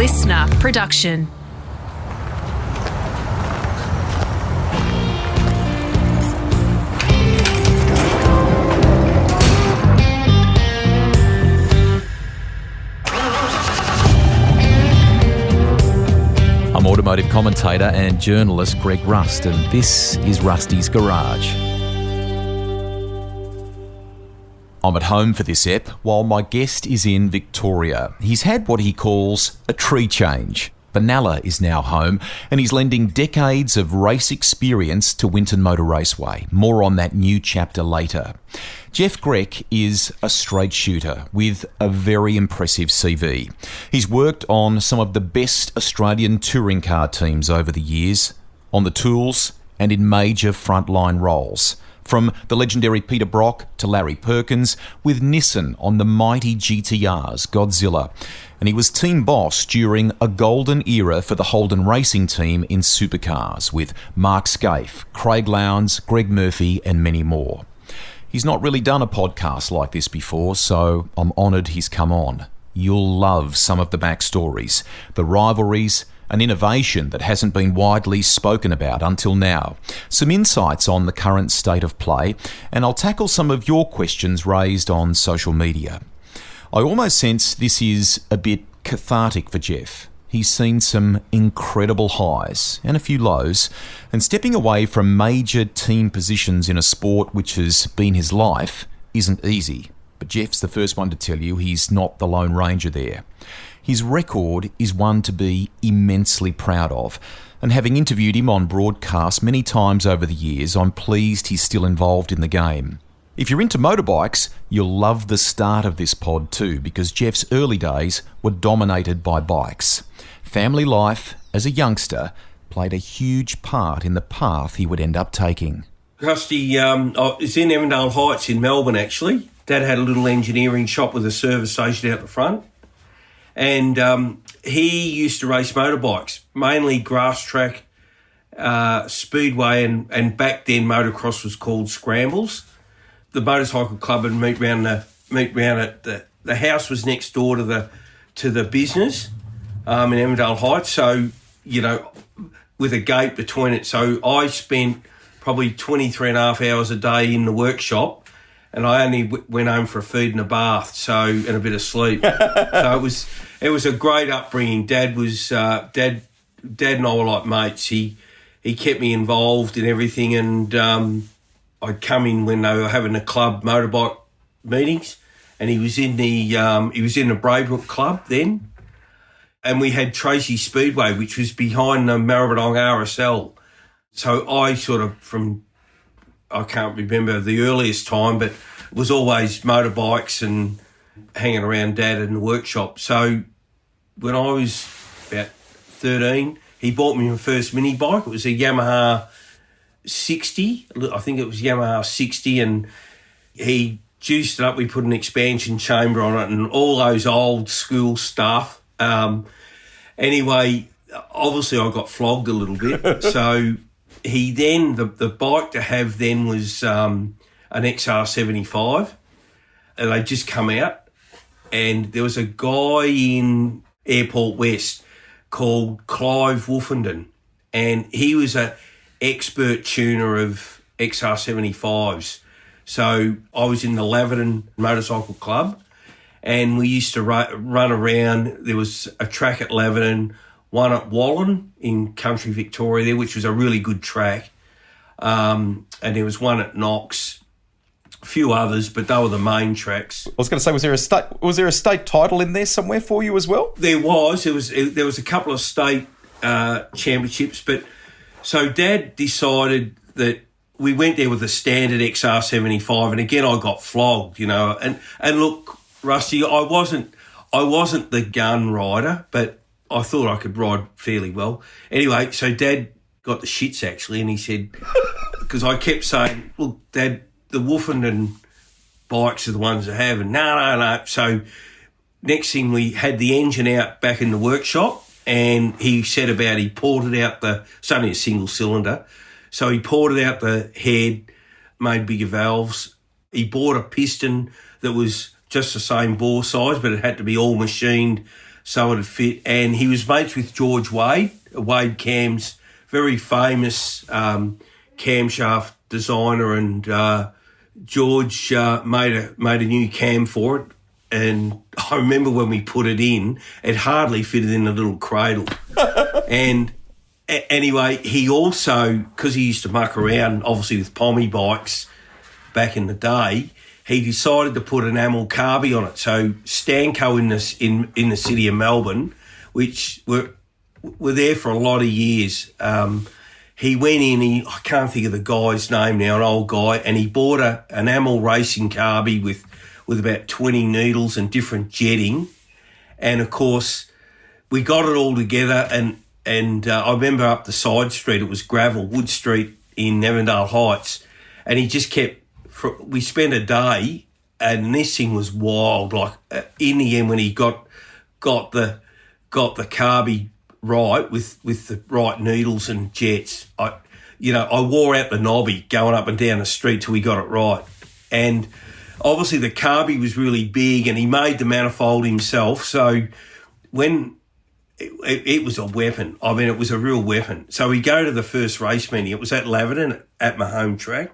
listener production. I'm automotive commentator and journalist Greg Rust, and this is Rusty's Garage. I'm at home for this ep while my guest is in Victoria. He's had what he calls a tree change. Benalla is now home and he's lending decades of race experience to Winton Motor Raceway. More on that new chapter later. Jeff Grech is a straight shooter with a very impressive CV. He's worked on some of the best Australian touring car teams over the years, on the tools and in major frontline roles. From the legendary Peter Brock to Larry Perkins, with Nissan on the mighty GTRs, Godzilla. And he was team boss during a golden era for the Holden Racing Team in Supercars, with Mark Scaife, Craig Lowndes, Greg Murphy and many more. He's not really done a podcast like this before, so I'm honoured he's come on. You'll love some of the backstories, the rivalries, an innovation that hasn't been widely spoken about until now, some insights on the current state of play, and I'll tackle some of your questions raised on social media. I almost sense this is a bit cathartic for Jeff. He's seen some incredible highs and a few lows, and stepping away from major team positions in a sport which has been his life isn't easy. But Jeff's the first one to tell you he's not the Lone Ranger there. His record is one to be immensely proud of, and having interviewed him on broadcast many times over the years, I'm pleased he's still involved in the game. If you're into motorbikes, you'll love the start of this pod too, because Jeff's early days were dominated by bikes. Family life as a youngster played a huge part in the path he would end up taking. Rusty, it's in Avondale Heights in Melbourne, actually. Dad had a little engineering shop with a service station out the front. And he used to race motorbikes, mainly grass track, speedway, and back then motocross was called scrambles. The motorcycle club would meet round at the house was next door to the business in Avondale Heights. So, you know, with a gate between it. So I spent probably 23 and a half hours a day in the workshop, and I only went home for a feed and a bath, and a bit of sleep. So it was a great upbringing. Dad and I were like mates. He kept me involved in everything, and I'd come in when they were having the club motorbike meetings, and he was in the Braybrook Club then, and we had Tracy Speedway, which was behind the Maribyrnong RSL. So I sort of I can't remember the earliest time, but it was always motorbikes and hanging around Dad in the workshop. So when I was about 13, he bought me my first mini bike. It was a Yamaha 60. I think it was Yamaha 60, and he juiced it up. We put an expansion chamber on it and all those old school stuff. Anyway, obviously I got flogged a little bit. So he then, the bike to have then was an XR75, and they'd just come out, and there was a guy in Airport West called Clive Wolfenden, and he was an expert tuner of XR75s. So I was in the Laverton Motorcycle Club, and we used to run around. There was a track at Laverton, one at Wallen in country Victoria there, which was a really good track. And there was one at Knox, a few others, but they were the main tracks. I was going to say, was there a state title in there somewhere for you as well? There was a couple of state championships, but so Dad decided that we went there with a standard XR75, and again I got flogged, you know. And look, Rusty, I wasn't the gun rider, but I thought I could ride fairly well. Anyway, so Dad got the shits actually, and he said, because I kept saying, look, Dad, the Wolfenden bikes are the ones that have, and no. So next thing, we had the engine out back in the workshop, and he said he ported out it's only a single cylinder, so he ported out the head, made bigger valves. He bought a piston that was just the same bore size, but it had to be all machined so it'd fit. And he was mates with George Wade, Wade Cam's very famous camshaft designer, and George made a new cam for it. And I remember when we put it in, it hardly fitted in a little cradle. And anyway, he also, because he used to muck around, obviously with Pommy bikes back in the day, he decided to put an Amel carby on it. So Stanco in the city of Melbourne, which were there for a lot of years, he went in, I can't think of the guy's name now, an old guy, and he bought an Amel racing carby with about 20 needles and different jetting. And, of course, we got it all together, and I remember up the side street, it was gravel, Wood Street in Avondale Heights, and he just kept, we spent a day, and this thing was wild. Like, in the end, when he got the carby right with the right needles and jets, I wore out the knobby going up and down the street till we got it right. And obviously the carby was really big, and he made the manifold himself. So when it was a weapon, I mean, it was a real weapon. So we go to the first race meeting. It was at Laverton at my home track.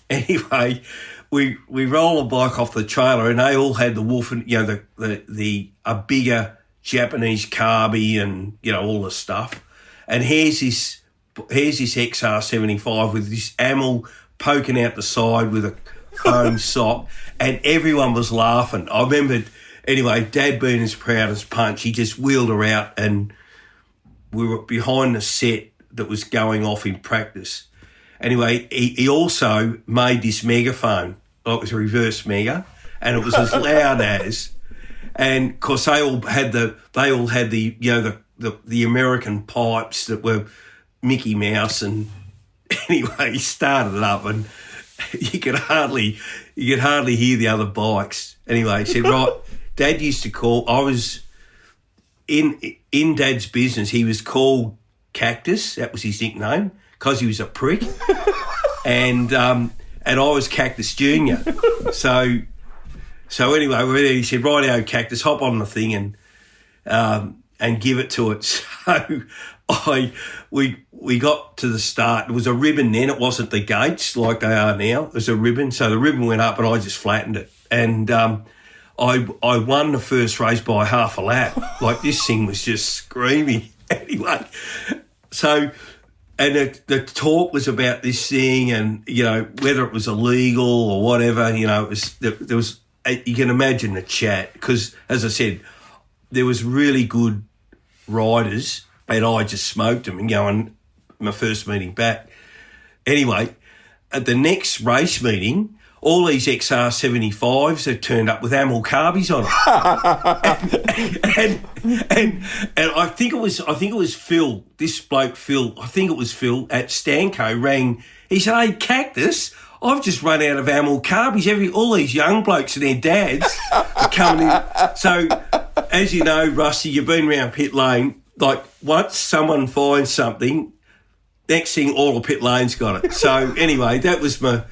Anyway, we roll a bike off the trailer, and they all had the Wolf, and a bigger Japanese carby, and all the stuff. And here's this XR75 with this Amel poking out the side with a foam sock, and everyone was laughing. I remember, anyway, Dad being as proud as punch, he just wheeled her out, and we were behind the set that was going off in practice. Anyway, he also made this megaphone, like it was a reverse mega, and it was as loud as, and of course they all had the American pipes that were Mickey Mouse, and anyway, he started it up, and you could hardly hear the other bikes. Anyway, he said, right, Dad used to call, I was in Dad's business, he was called Cactus, that was his nickname, because he was a prick. and I was Cactus Junior. So anyway, he said, righto, Cactus, hop on the thing and give it to it. So we got to the start. It was a ribbon then. It wasn't the gates like they are now. It was a ribbon. So the ribbon went up, and I just flattened it. And I won the first race by half a lap. Like, this thing was just screaming. Anyway, so, and the talk was about this thing, and, whether it was illegal or whatever, it was, there was, you can imagine the chat, because, as I said, there was really good riders, and I just smoked them and going my first meeting back. Anyway, at the next race meeting, all these XR75s have turned up with Amel carbies on them. and I think it was Phil, this bloke Phil, I think it was Phil at Stanco rang. He said, hey, Cactus, I've just run out of Amel carbies. All these young blokes and their dads are coming in. So, as you know, Rusty, you've been around pit lane. Like, once someone finds something, next thing, all the pit lane's got it. So, anyway, that was a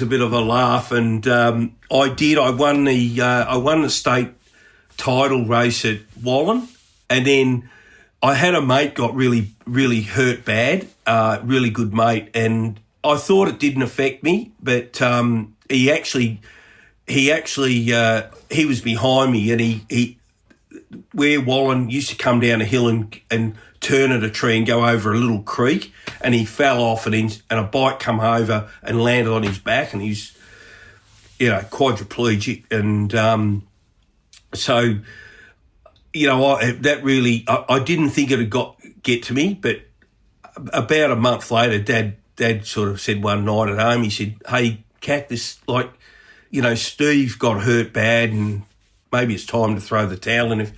bit of a laugh, and I won the state title race at Wallen, and then I had a mate got really, really hurt bad, really good mate, and I thought it didn't affect me, but he was behind me, and he where Wallen used to come down a hill and turn at a tree and go over a little creek, and he fell off, and a bike come over and landed on his back, and he's quadriplegic, and so that really I didn't think it would get to me, but about a month later, Dad sort of said one night at home, he said, hey, Cactus, Steve got hurt bad, and maybe it's time to throw the towel in.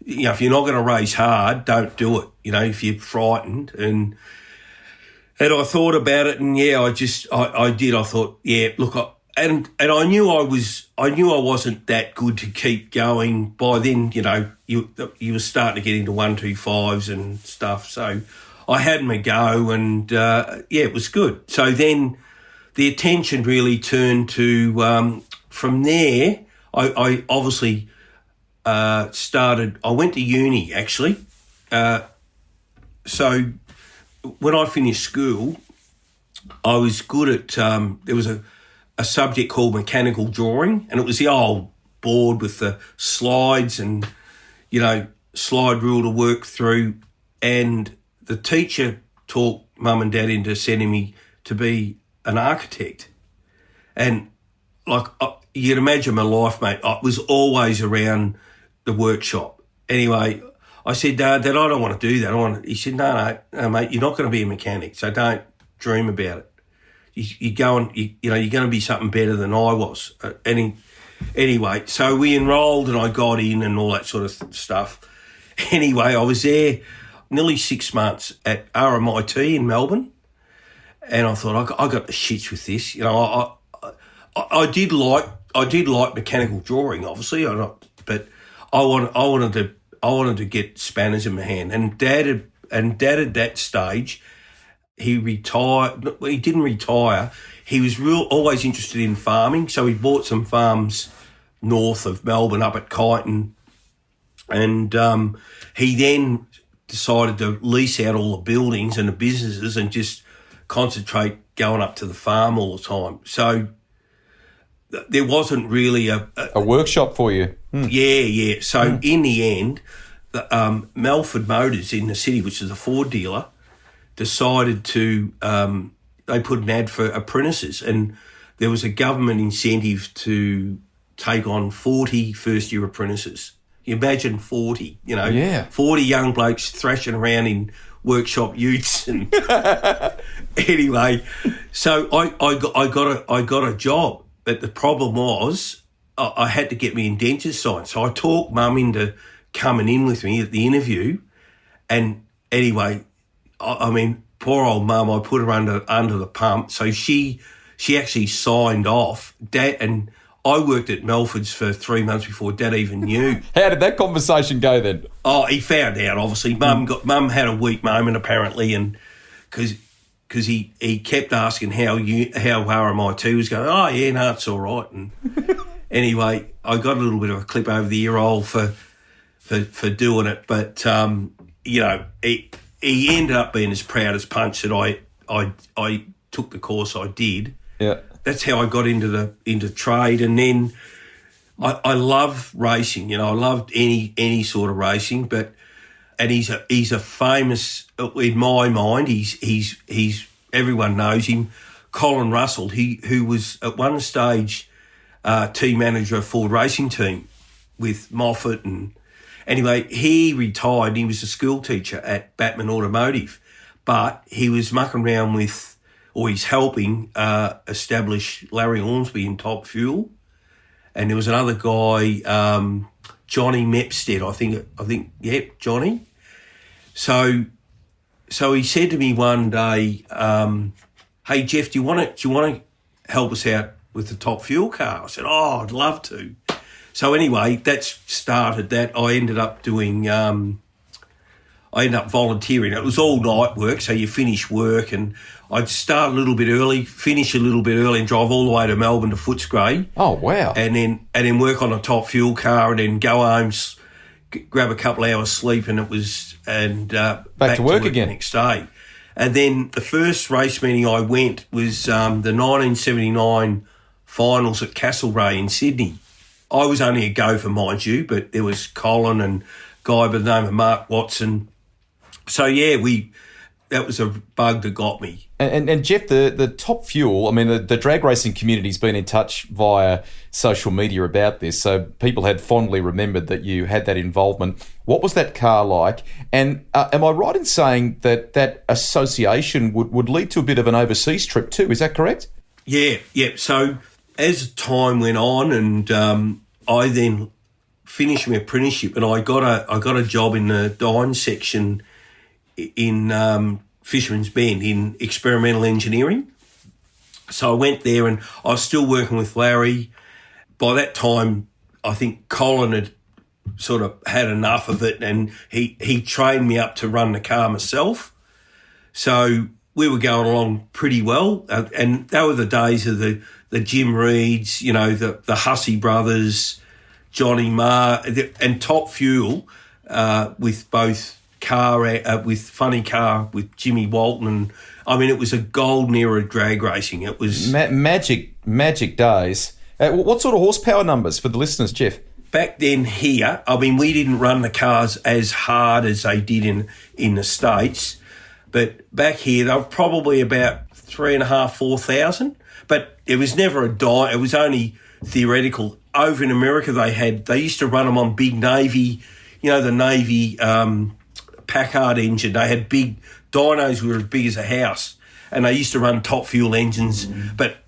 If you're not going to race hard, don't do it. If you're frightened, and I thought about it, and I did. I thought, yeah, look, and I knew I wasn't that good to keep going. By then, you were starting to get into 125s and stuff. So I had my go, and it was good. So then the attention really turned to from there. I obviously I went to uni, actually. So when I finished school, I was good at, there was a subject called mechanical drawing, and it was the old board with the slides and, slide rule to work through. And the teacher talked mum and dad into sending me to be an architect. And you can imagine my life, mate, I was always around the workshop. Anyway, I said, Dad, I don't want to do that. He said, no, mate, you're not going to be a mechanic, so don't dream about it. You're going to be something better than I was. Anyway, so we enrolled and I got in and all that sort of stuff. Anyway, I was there nearly 6 months at RMIT in Melbourne, and I thought I got the shits with this. I did like mechanical drawing, obviously, but I wanted to get spanners in my hand. And Dad at that stage, he retired. He didn't retire. He was always interested in farming, so he bought some farms north of Melbourne, up at Kyneton, and he then decided to lease out all the buildings and the businesses and just concentrate going up to the farm all the time. So there wasn't really a workshop for you. Yeah. So in the end, Melford Motors in the city, which is a Ford dealer, decided to, they put an ad for apprentices, and there was a government incentive to take on 40 first-year apprentices. You imagine 40, 40 young blokes thrashing around in workshop utes. And anyway, so I got a job, but the problem was I had to get me indentures signed. So I talked Mum into coming in with me at the interview, and anyway, I mean, poor old Mum, I put her under the pump. So she actually signed off. Dad, and I worked at Melford's for 3 months before Dad even knew. How did that conversation go then? Oh, he found out, obviously. Mum had a weak moment, apparently, and because he kept asking how RMIT was going. Oh, yeah, no, it's all right. And anyway, I got a little bit of a clip over the ear hole for doing it, but he ended up being as proud as punch that I took the course I did. Yeah, that's how I got into trade, and then I love racing. I loved any sort of racing, and he's a famous, in my mind. He's everyone knows him. Colin Russell, who was at one stage team manager of Ford Racing Team with Moffat, and anyway, he retired. He was a school teacher at Batman Automotive, but he was mucking around with, or he's helping establish Larry Ormsby in Top Fuel, and there was another guy, Johnny Mepstead, I think, yep, Johnny. So he said to me one day, "Hey Jeff, do you want to help us out with the Top Fuel car?" I said, "Oh, I'd love to." So anyway, that started that. I ended up volunteering. It was all night work, so you finish work, and I'd start a little bit early, finish a little bit early, and drive all the way to Melbourne to Footscray. Oh wow! And then work on a Top Fuel car, and then go home, grab a couple of hours sleep, and back to work again the next day. And then the first race meeting I went was the 1979 finals at Castlereagh in Sydney. I was only a gopher, mind you, but there was Colin and a guy by the name of Mark Watson. So yeah, that was a bug that got me. And Jeff, the Top Fuel, I mean, the drag racing community's been in touch via social media about this, so people had fondly remembered that you had that involvement. What was that car like? And am I right in saying that association would lead to a bit of an overseas trip too? Is that correct? Yeah. So as time went on, and I then finished my apprenticeship, and I got a job in the Dyne section in Fisherman's Bend in experimental engineering. So I went there, and I was still working with Larry. By that time, I think Colin had sort of had enough of it, and he trained me up to run the car myself. So we were going along pretty well, and they were the days of the Jim Reeds, the Hussey brothers, Johnny Marr, and Top Fuel with both with Funny Car with Jimmy Walton. And I mean, it was a golden era of drag racing. It was magic days. What sort of horsepower numbers for the listeners, Jeff? Back then here, I mean, we didn't run the cars as hard as they did in the States, but back here they were probably about 3,500, 4,000. But it was never a die. It was only theoretical. Over in America, they used to run them on big Navy, the Navy Packard engine. They had big dynos were as big as a house, and they used to run Top Fuel engines. But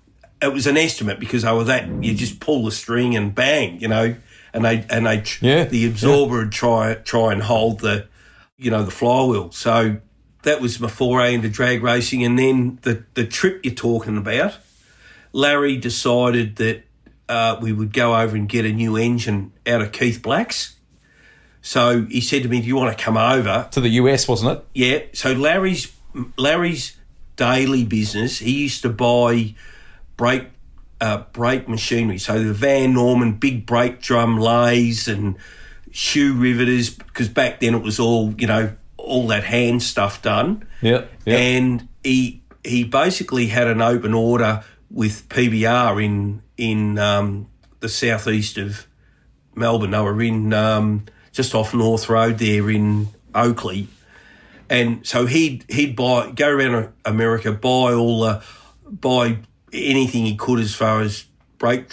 it was an estimate because they were that you just pull the string and bang, and the absorber would try and hold the flywheel. So that was my foray into drag racing. And then the trip you're talking about, Larry decided that we would go over and get a new engine out of Keith Black's. So he said to me, "Do you want to come over to the US?" Wasn't it? Yeah. So Larry's daily business, he used to buy brake machinery. So the Van Norman big brake drum lathes and shoe riveters, because back then it was all all that hand stuff done. Yeah. And he basically had an open order with PBR in the southeast of Melbourne. They were in just off North Road there in Oakley, and so he'd go around America, buy anything he could as far as brake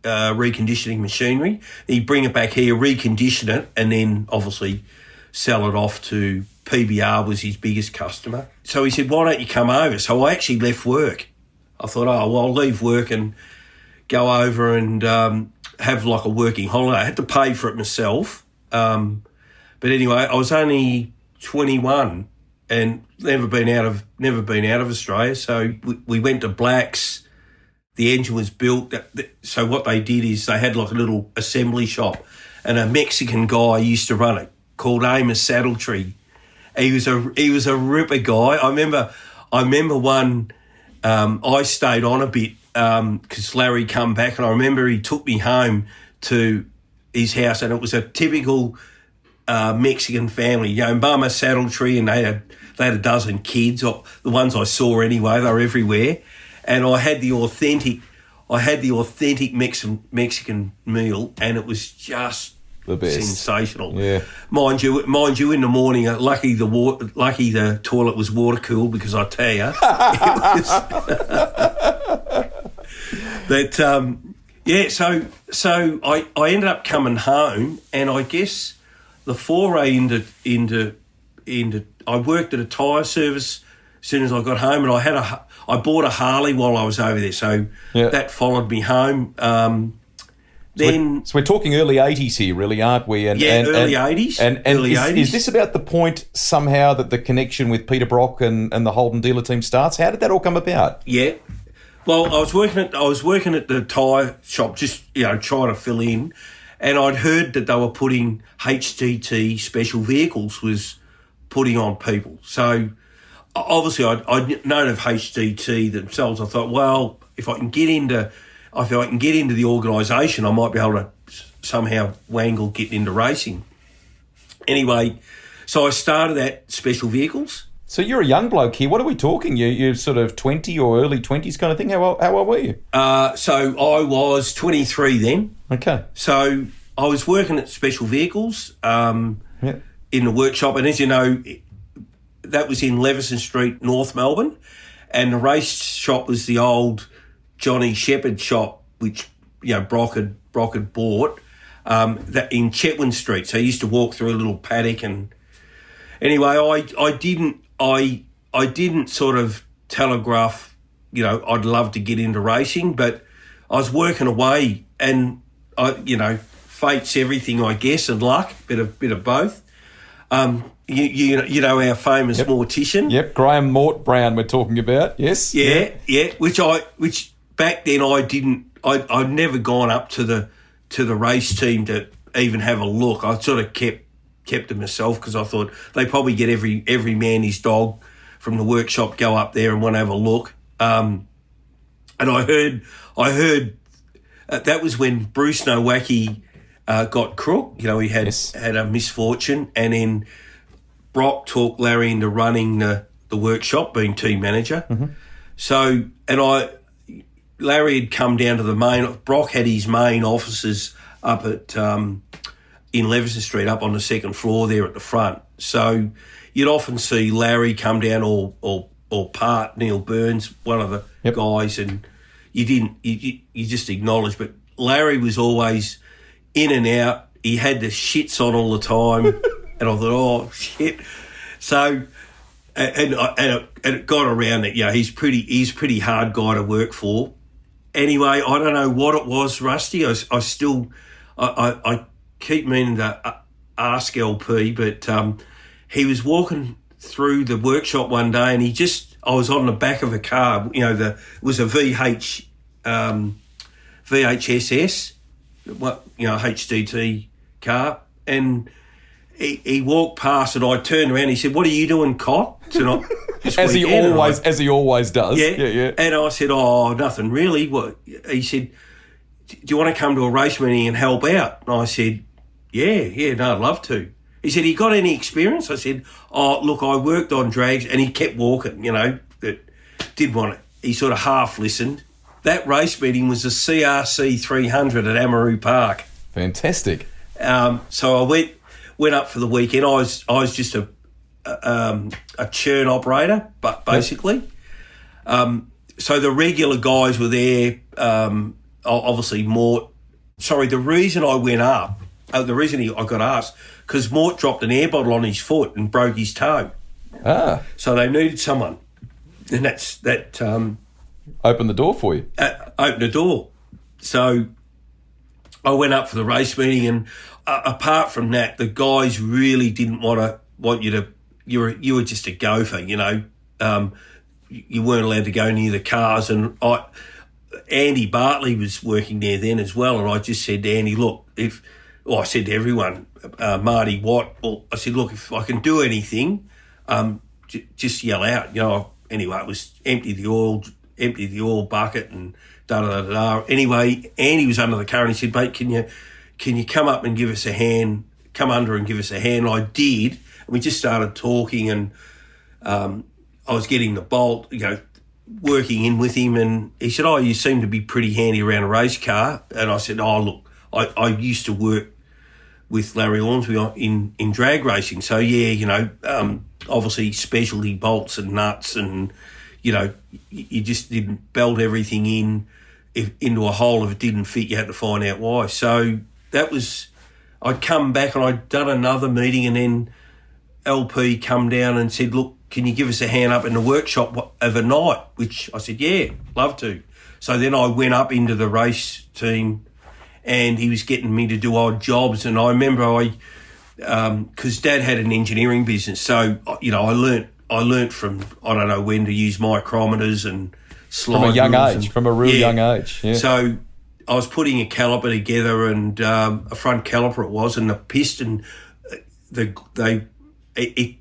reconditioning machinery. He'd bring it back here, recondition it, and then obviously sell it off to PBR was his biggest customer. So he said, "Why don't you come over?" So I actually left work. I thought, I'll leave work and go over and have like a working holiday. I had to pay for it myself. But anyway, I was only 21 and never been out of Australia. So we went to Black's. The engine was built. So what they did is they had like a little assembly shop, and a Mexican guy used to run it called Amos Saddletree. He was a ripper guy. I remember one. I stayed on a bit because Larry come back, and I remember he took me home to his house, and it was a typical Mexican family. Mama Saddletree, and they had a dozen kids. The ones I saw anyway, they were everywhere, and I had the authentic Mexican meal, and it was just the best. Sensational. Yeah. Mind you, in the morning, lucky the toilet was water cooled, because I tell you, it was. But so I ended up coming home, and I guess the foray into I worked at a tyre service as soon as I got home, and I bought a Harley while I was over there, so that followed me home. So we're talking early 80s here, really, aren't we? Early 80s. And is this about the point somehow that the connection with Peter Brock and the Holden dealer team starts? How did that all come about? Yeah. Well, I was working at the tyre shop, just trying to fill in, and I'd heard that they were putting HTT special vehicles was putting on people. So obviously I'd known of HTT themselves. I thought, well, if I can get into the organisation, I might be able to somehow wangle getting into racing. Anyway, so I started at special vehicles. So you're a young bloke here. What are we talking? You're sort of 20 or early 20s kind of thing? How old were you? So I was 23 then. Okay. So I was working at special vehicles in the workshop. And as you know, that was in Leveson Street, North Melbourne. And the race shop was the old Johnny Shepherd shop, which Brock had bought that in Chetwynd Street. So I used to walk through a little paddock, and anyway, I didn't sort of telegraph, I'd love to get into racing, but I was working away, and fate's everything, I guess, and luck, bit of both. You know our famous mortician. Yep, Graham Mort Brown we're talking about. Yes. Yeah. Which back then I'd never gone up to the race team to even have a look. I sort of kept to myself, because I thought they probably get every man his dog from the workshop go up there and want to have a look. And I heard that was when Bruce Nowacki got crook. You know, he had a misfortune, and then Brock talked Larry into running the workshop, being team manager. Mm-hmm. So, Larry had come down to the main. Brock had his main offices up at in Leveson Street, up on the second floor there at the front. So you'd often see Larry come down, or Part Neil Burns, one of the guys, and you just acknowledged. But Larry was always in and out. He had the shits on all the time, and I thought, oh shit. So. And it got around that, he's pretty hard guy to work for. Anyway, I don't know what it was, Rusty. I keep meaning to ask LP, but he was walking through the workshop one day, and I was on the back of a car. It was a VHSS, HDT car, and he walked past, and I turned around. He said, "What are you doing, Cot?" Tonight, as he always does. Yeah. And I said, "Oh, nothing really." What? He said, "Do you want to come to a race meeting and help out?" And I said, "Yeah, no, I'd love to." He said, "You got any experience?" I said, "Oh, look, I worked on drags," and he kept walking. That did want it. He sort of half listened. That race meeting was the CRC 300 at Amaroo Park. Fantastic. So I went up for the weekend. I was just a churn operator, but basically. So the regular guys were there. Obviously, Mort. Sorry, the reason I went up, the reason I got asked, because Mort dropped an air bottle on his foot and broke his toe. So they needed someone, and that opened the door for you. Opened the door. So I went up for the race meeting, and apart from that, the guys really didn't want you to. You were just a gopher, you weren't allowed to go near the cars, and Andy Bartley was working there then as well, and I just said to Andy, look, I said to everyone, Marty Watt, I said, look, if I can do anything, just yell out, Anyway, it was empty the oil bucket and da-da-da-da. Anyway, Andy was under the car, and he said, mate, can you come up and give us a hand, come under and give us a hand? And I did, and we just started talking, and I was getting the bolt, working in with him, and he said, oh, you seem to be pretty handy around a race car. And I said, oh, look, I used to work with Larry Ormsby in drag racing. So, obviously specialty bolts and nuts, and, you just didn't belt everything into a hole. If it didn't fit, you had to find out why. So that was, I'd come back and I'd done another meeting, and then LP come down and said, look, can you give us a hand up in the workshop overnight? Which I said, yeah, love to. So then I went up into the race team, and he was getting me to do odd jobs. And I remember because Dad had an engineering business, so, I learnt from, I don't know when, to use micrometers and slide from a young rules age, from a real young age. Yeah. So I was putting a caliper together, and a front caliper it was, and the piston, it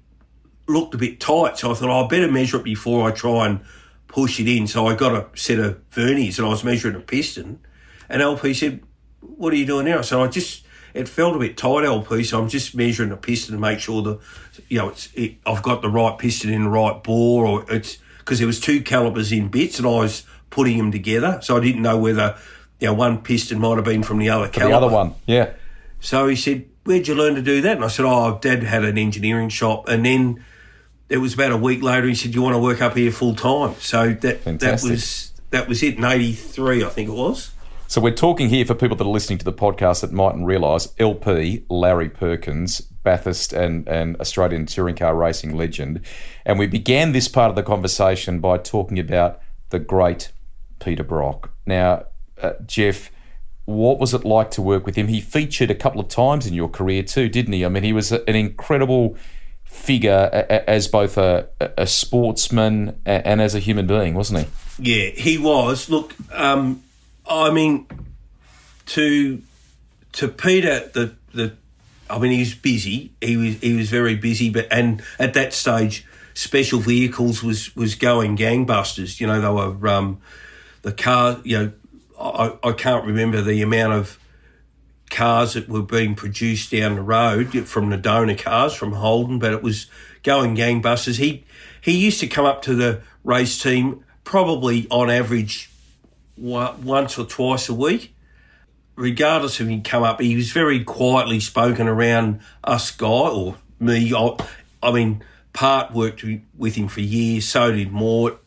looked a bit tight. So I thought, I better measure it before I try and push it in. So I got a set of verniers, and I was measuring a piston, and LP said, what are you doing now? I said, it felt a bit tight, LP, so I'm just measuring the piston to make sure I've got the right piston in the right bore, or it's because there was two calipers in bits, and I was putting them together, so I didn't know whether one piston might have been from the other caliper. The other one, yeah. So he said, where'd you learn to do that? And I said, Dad had an engineering shop, and then it was about a week later. He said, you want to work up here full time? So that was it in 83, I think it was. So we're talking here, for people that are listening to the podcast that mightn't realise, LP, Larry Perkins, Bathurst and Australian touring car racing legend. And we began this part of the conversation by talking about the great Peter Brock. Now, Jeff, what was it like to work with him? He featured a couple of times in your career too, didn't he? I mean, he was an incredible figure as both a sportsman and as a human being, wasn't he? Yeah, he was. Look, I mean, to Peter, he was busy. He was very busy, and at that stage, special vehicles was going gangbusters. They were the car. I can't remember the amount of cars that were being produced down the road from the donor cars from Holden, but it was going gangbusters. He used to come up to the race team probably on average once or twice a week. Regardless of he'd come up, he was very quietly spoken around us guy or me. I mean, Part worked with him for years, so did Mort.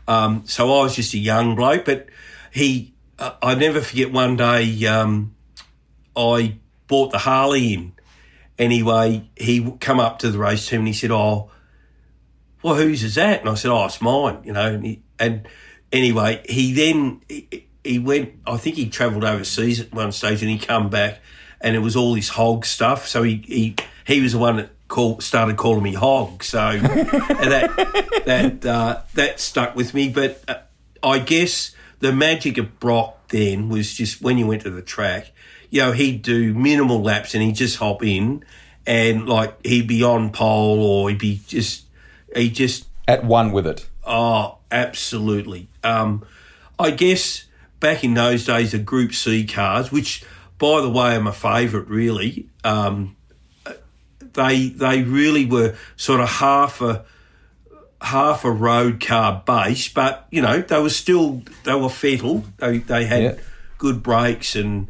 So I was just a young bloke, but I never forget one day I bought the Harley in. Anyway, he come up to the race team and he said, "Oh, well, whose is that?" And I said, "Oh, it's mine," you know. And anyway, he went, I think he travelled overseas at one stage and he come back and it was all this hog stuff. So he was the one that started calling me Hog. So and that stuck with me. But I guess the magic of Brock then was just when you went to the track, you know, he'd do minimal laps and he'd just hop in and like he'd be on pole or he just at one with it. Oh, absolutely. I guess back in those days, the Group C cars, which by the way are my favourite really, they really were sort of half a road car base, but you know they were fettle. They had good brakes and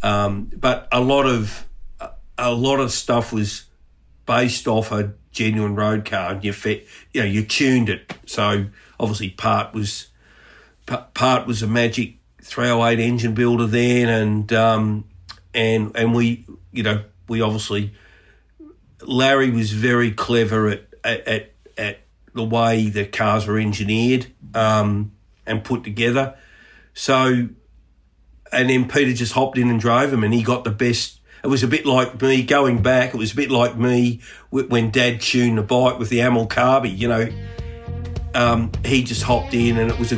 but a lot of stuff was based off a genuine road car, and you tuned it. So obviously Part was a Magic 308 engine builder then, and we obviously Larry was very clever at the way the cars were engineered and put together. So, and then Peter just hopped in and drove them, and he got the best. It was a bit like me going back. It was a bit like me when Dad tuned the bike with the Amel Carby. You know, he just hopped in, and it was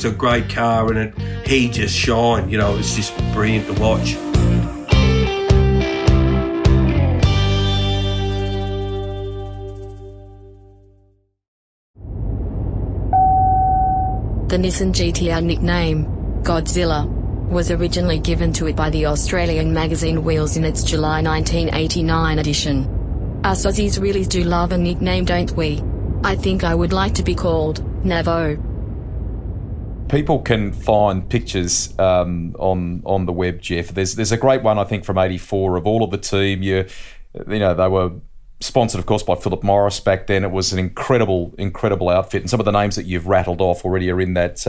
a great car, and he just shined. You know, it was just brilliant to watch. The Nissan GTR nickname, Godzilla, was originally given to it by the Australian magazine Wheels in its July 1989 edition. Us Aussies really do love a nickname, don't we? I think I would like to be called Navo. People can find pictures on the web, Jeff. There's a great one, I think, from '84 of all of the team. You know, they were sponsored, of course, by Philip Morris back then. It was an incredible outfit, and some of the names that you've rattled off already are in that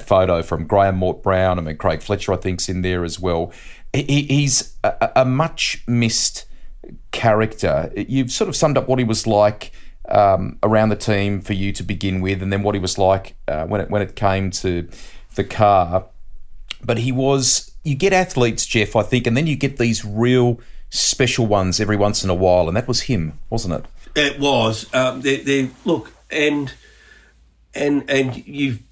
photo from Graham Mort Brown. I mean, Craig Fletcher, I think, is in there as well. He's a much missed character. You've sort of summed up what he was like around the team for you to begin with, and then what he was like when it came to the car. But you get athletes, Jeff, I think, and then you get these real special ones every once in a while, and that was him, wasn't it? It was. Look, and we've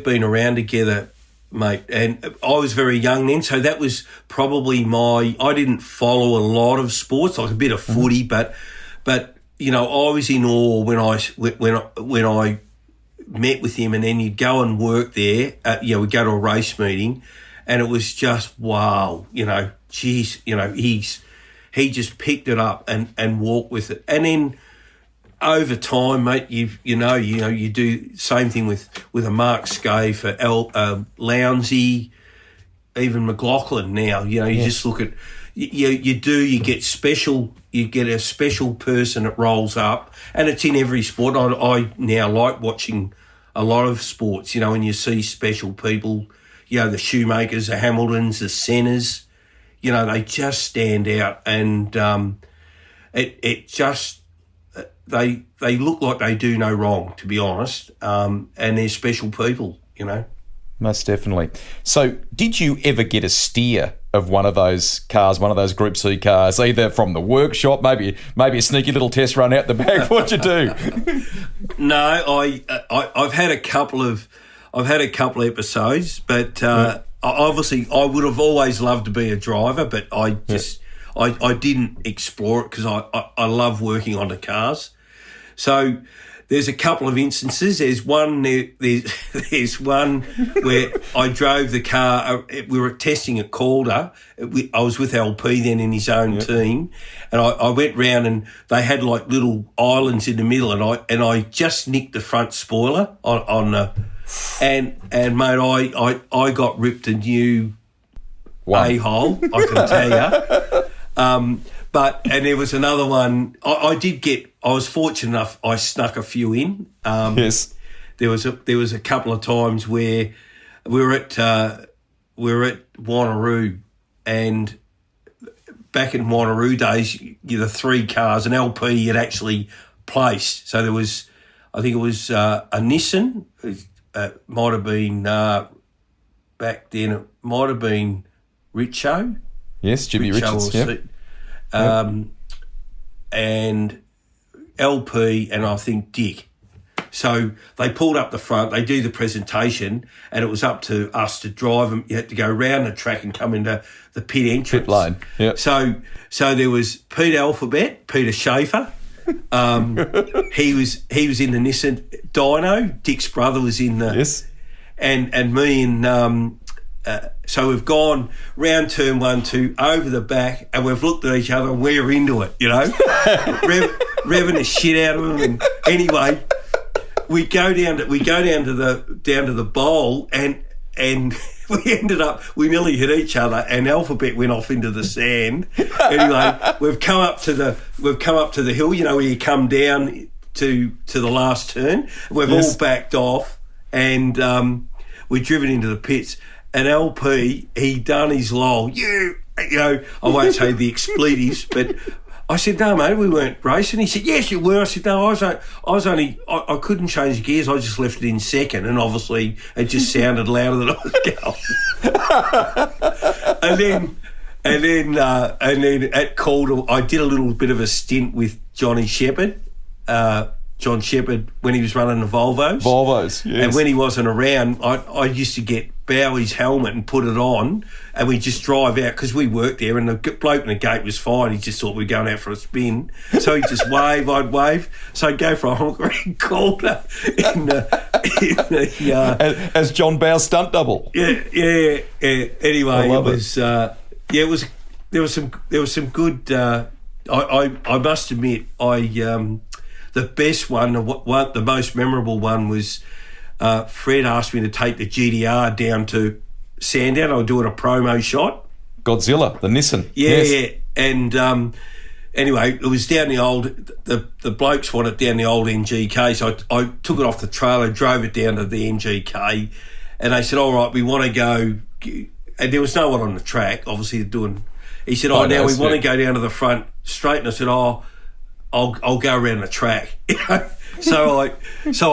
been around together, mate, and I was very young then, so that was probably I didn't follow a lot of sports, like a bit of footy, but you know, I was in awe when I met with him, and then you'd go and work there. We'd go to a race meeting, and it was just wow. You know, geez, you know, he just picked it up and walked with it, and then over time, mate, you do same thing with a Mark Skay for Lounsey, even McLaughlin now. You know, you just look at you get a special person that rolls up, and it's in every sport. I now like watching a lot of sports, you know, and you see special people, you know, the Schumachers, the Hamiltons, the Senners, you know, they just stand out, and they look like they do no wrong, to be honest, and they're special people, you know. Most definitely. So did you ever get a steer of one of those cars, one of those Group C cars, either from the workshop, maybe a sneaky little test run out the back? What'd you do? No, I've had a couple of episodes, but obviously I would have always loved to be a driver, but I didn't explore it because I love working on the cars. So there's a couple of instances. There's one where I drove the car. We were testing at Calder. I was with LP then in his own team, and I went round and they had like little islands in the middle, and I just nicked the front spoiler on the, and mate, I got ripped a new a-hole, I can tell you. And there was another one. I was fortunate enough. I snuck a few in. Yes. There was a couple of times where we were at Wanneroo, and back in Wanneroo days, the 3 cars, an LP had actually placed. So there was, I think it was a Nissan. It might have been back then. It might have been Richo. Yes, Jimmy Richards. And LP and I think Dick. So they pulled up the front, they do the presentation, and it was up to us to drive them. You had to go round the track and come into the pit entrance. Pit lane, yeah. So there was Peter Alphabet, Peter Schaefer. He was in the Nissan Dyno. Dick's brother was in the... Yes. And me and... so we've gone round turn 1, 2, over the back, and we've looked at each other and we're into it, revving the shit out of them. And anyway, we go down to the bowl, and we nearly hit each other, and Alphabet went off into the sand. Anyway, we've come up to the hill, where you come down to the last turn. We've all backed off, and we've driven into the pits. And LP, he done his loll. I won't say the expletives, but I said, no, mate, we weren't racing. He said, yes, you were. I said, no, I couldn't change the gears. I just left it in second, and obviously it just sounded louder than I was going. and then at Calder, I did a little bit of a stint with Johnny Shepherd. John Shepherd, when he was running the Volvos. Yes. And when he wasn't around, I used to get Bowie's helmet and put it on, and we'd just drive out, because we worked there, and the bloke in the gate was fine. He just thought we were going out for a spin. So he'd just wave, I'd wave. So I'd go for a honker and Calder as John Bow's stunt double. Yeah. Anyway, it was there was some good. I must admit, the best one, the most memorable one was Fred asked me to take the GDR down to Sandown. I was doing a promo shot. Godzilla, the Nissan. Yeah. And anyway, it was down the old, the blokes wanted down the old NGK, so I took it off the trailer, drove it down to the NGK, and they said, all right, we want to go, and there was no one on the track, obviously doing, he said, now we want to go down to the front straight, and I said, I'll go around the track. So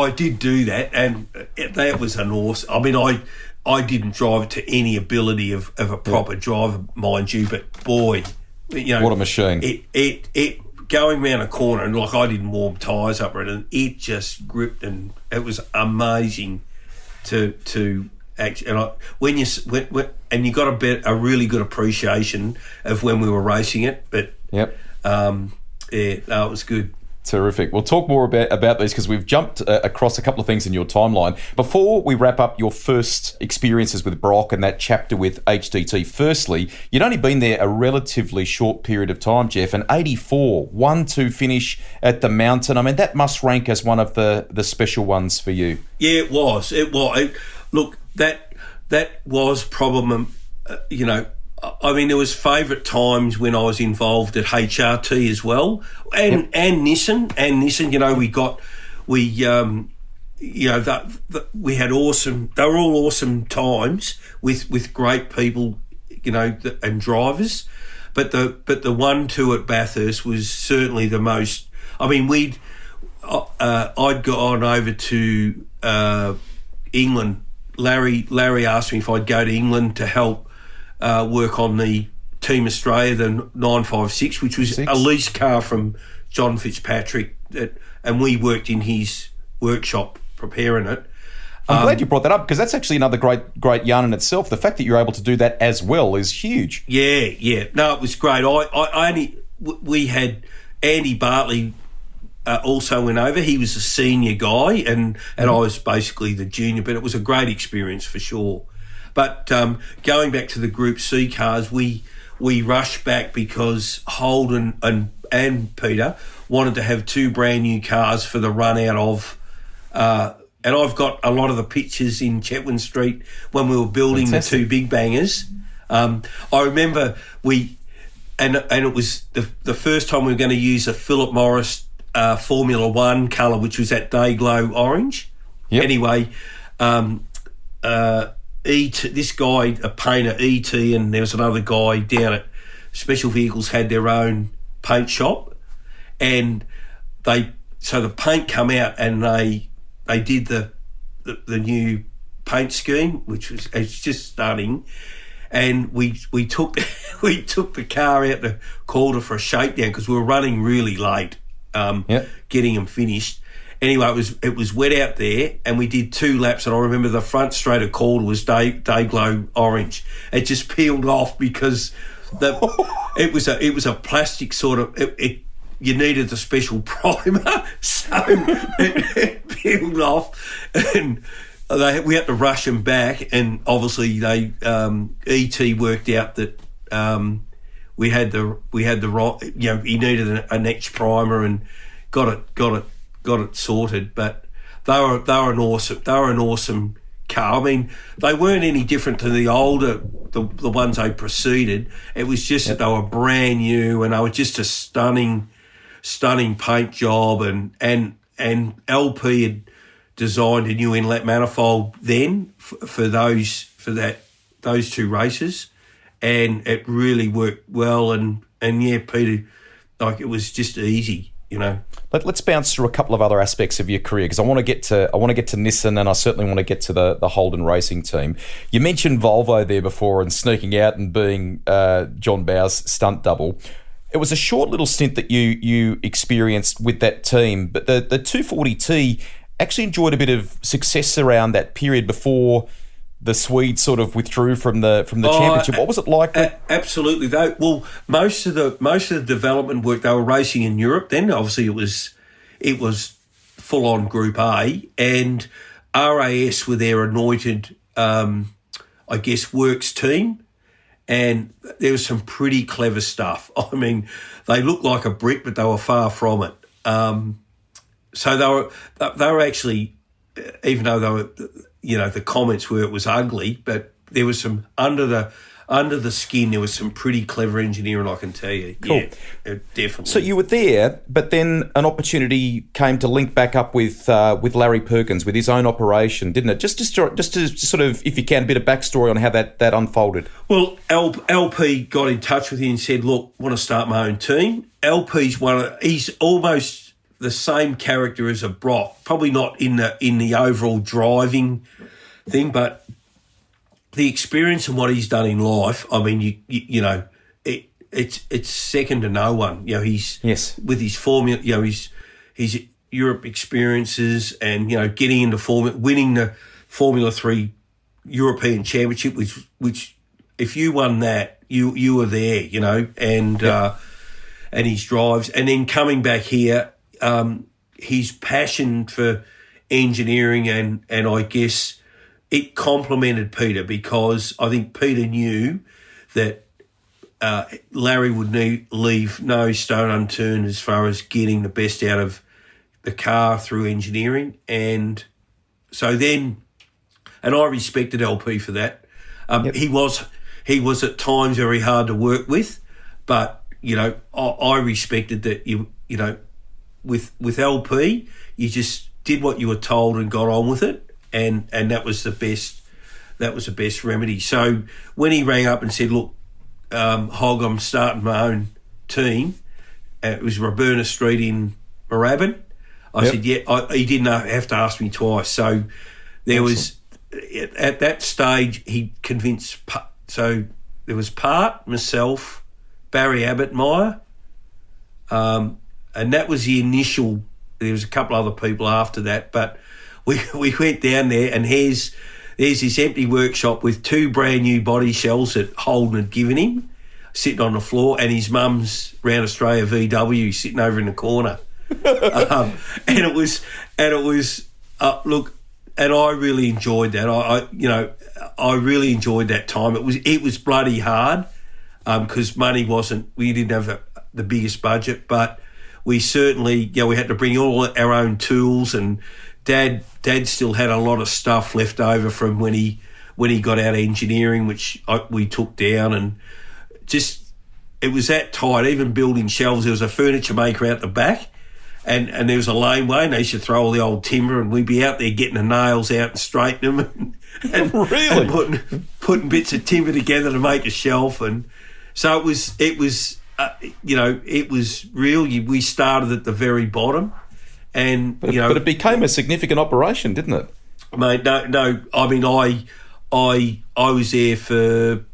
I did do that, and that was an awesome. I mean, I didn't drive it to any ability of a proper driver, mind you, but boy, what a machine! It going round a corner, and like I didn't warm tyres up, and it just gripped, and it was amazing to actually. And you got a really good appreciation of when we were racing it, but it was good. Terrific. We'll talk more about these, because we've jumped across a couple of things in your timeline. Before we wrap up your first experiences with Brock and that chapter with HDT, firstly, you'd only been there a relatively short period of time, Jeff, and 84, 1-2 finish at the Mountain. I mean, that must rank as one of the special ones for you. Yeah, it was. Look, that was probably, I mean, there was favourite times when I was involved at HRT as well, and Nissan. We had awesome. They were all awesome times with great people, and drivers. But the 1-2 at Bathurst was certainly the most. I mean, I'd gone over to England. Larry asked me if I'd go to England to help work on the Team Australia, the 956, which was a lease car from John Fitzpatrick, and we worked in his workshop preparing it. I'm glad you brought that up, because that's actually another great yarn in itself. The fact that you're able to do that as well is huge. Yeah. No, it was great. We had Andy Bartley also went over. He was a senior guy, and I was basically the junior, but it was a great experience for sure. But going back to the Group C cars, we rushed back because Holden and Peter wanted to have 2 brand new cars for the run out of, and I've got a lot of the pictures in Chetwynd Street when we were building Fantastic. The 2 big bangers. I remember and it was the first time we were going to use a Philip Morris Formula One colour, which was that day glow orange. Yep. Anyway, this guy, a painter, E.T., and there was another guy down at Special Vehicles had their own paint shop, and so the paint come out and they did the new paint scheme, which was it's just stunning. And we took the car out the quarter for a shakedown because we were running really late, getting them finished. Anyway, it was wet out there, and we did 2 laps. And I remember the front straight of quarter was day glow orange. It just peeled off because it was a plastic sort of you needed a special primer, so it peeled off, and we had to rush them back. And obviously they ET worked out that we had the right, he needed an X primer and got it sorted. But they were an awesome car. I mean, they weren't any different to the older the ones they preceded. It was just that they were brand new and they were just a stunning paint job, and LP had designed a new inlet manifold then for those 2 races, and it really worked well. And Peter, like, it was just easy, Let's bounce through a couple of other aspects of your career, because I want to get to Nissan, and I certainly want to get to the Holden Racing team. You mentioned Volvo there before and sneaking out and being John Bow's stunt double. It was a short little stint that you experienced with that team, but the 240T actually enjoyed a bit of success around that period before the Swedes sort of withdrew from the championship. What was it like? Absolutely. Well, most of the development work, they were racing in Europe then. Obviously, it was full on Group A, and RAS were their anointed, works team. And there was some pretty clever stuff. I mean, they looked like a brick, but they were far from it. So they were actually, even though they were, the comments were it was ugly, but there was some under the skin. There was some pretty clever engineering, I can tell you. Cool. Yeah, definitely. So you were there, but then an opportunity came to link back up with Larry Perkins with his own operation, didn't it? Just to sort of, if you can, a bit of backstory on how that unfolded. Well, LP got in touch with him and said, "Look, I want to start my own team." LP's he's almost the same character as a Brock, probably not in the overall driving thing, but the experience and what he's done in life. I mean, it's second to no one. He's with his formula. His Europe experiences and getting into Formula, winning the Formula 3 European Championship, which if you won that, you were there. And his drives, and then coming back here. His passion for engineering and I guess it complemented Peter, because I think Peter knew that Larry would leave no stone unturned as far as getting the best out of the car through engineering. And so then, and I respected LP for that. He was at times very hard to work with, but I respected that. With LP, you just did what you were told and got on with it, and that was the best remedy. So when he rang up and said, "Look, Hog, I'm starting my own team," it was Roberta Street in Moorabbin. I said, "Yeah." He didn't have to ask me twice. So there was at that stage he convinced. So there was myself, Barry Abbott-Meyer. And that was the initial. There was a couple other people after that, but we went down there, and there's this empty workshop with 2 brand new body shells that Holden had given him, sitting on the floor, and his mum's Round Australia VW sitting over in the corner. And it was look, and I really enjoyed that. I really enjoyed that time. It was bloody hard because money wasn't. We didn't have the biggest budget, but we certainly, we had to bring all our own tools, and Dad still had a lot of stuff left over from when he got out of engineering, which we took down, and just it was that tight. Even building shelves, there was a furniture maker out the back, and there was a laneway, and they used to throw all the old timber, and we'd be out there getting the nails out and straightening them, and really and putting bits of timber together to make a shelf, and so it was real. We started at the very bottom, and but it became a significant operation, didn't it? Mate, no. I mean, I was there for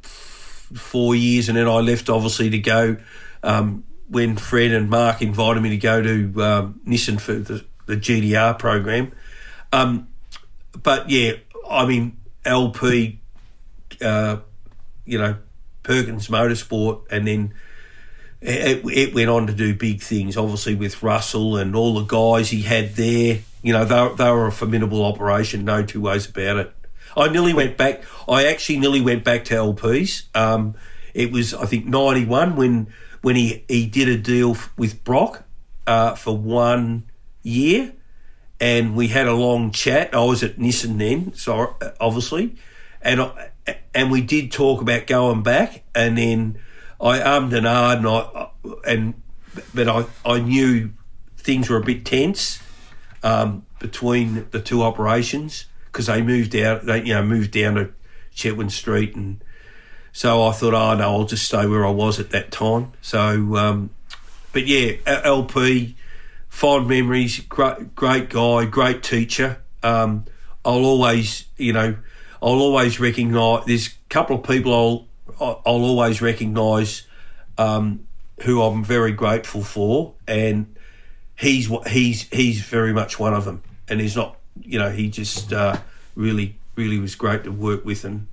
4 years, and then I left, obviously, to go when Fred and Mark invited me to go to Nissan for the GDR program. But yeah, I mean, LP, Perkins Motorsport, and then it went on to do big things, obviously, with Russell and all the guys he had there. They were a formidable operation, no two ways about it. I actually nearly went back to LPs. It was, I think, 91 when he did a deal with Brock for 1 year, and we had a long chat. I was at Nissan then, so obviously, and we did talk about going back, and then I ummed and ahed, but I knew things were a bit tense between the two operations, because they moved down to Chetwynd Street, and so I thought, no, I'll just stay where I was at that time. So, but yeah, LP, fond memories, great guy, great teacher. I'll always recognise. There's a couple of people I'll always recognise who I'm very grateful for, and he's very much one of them. And he's not. He just really was great to work with, and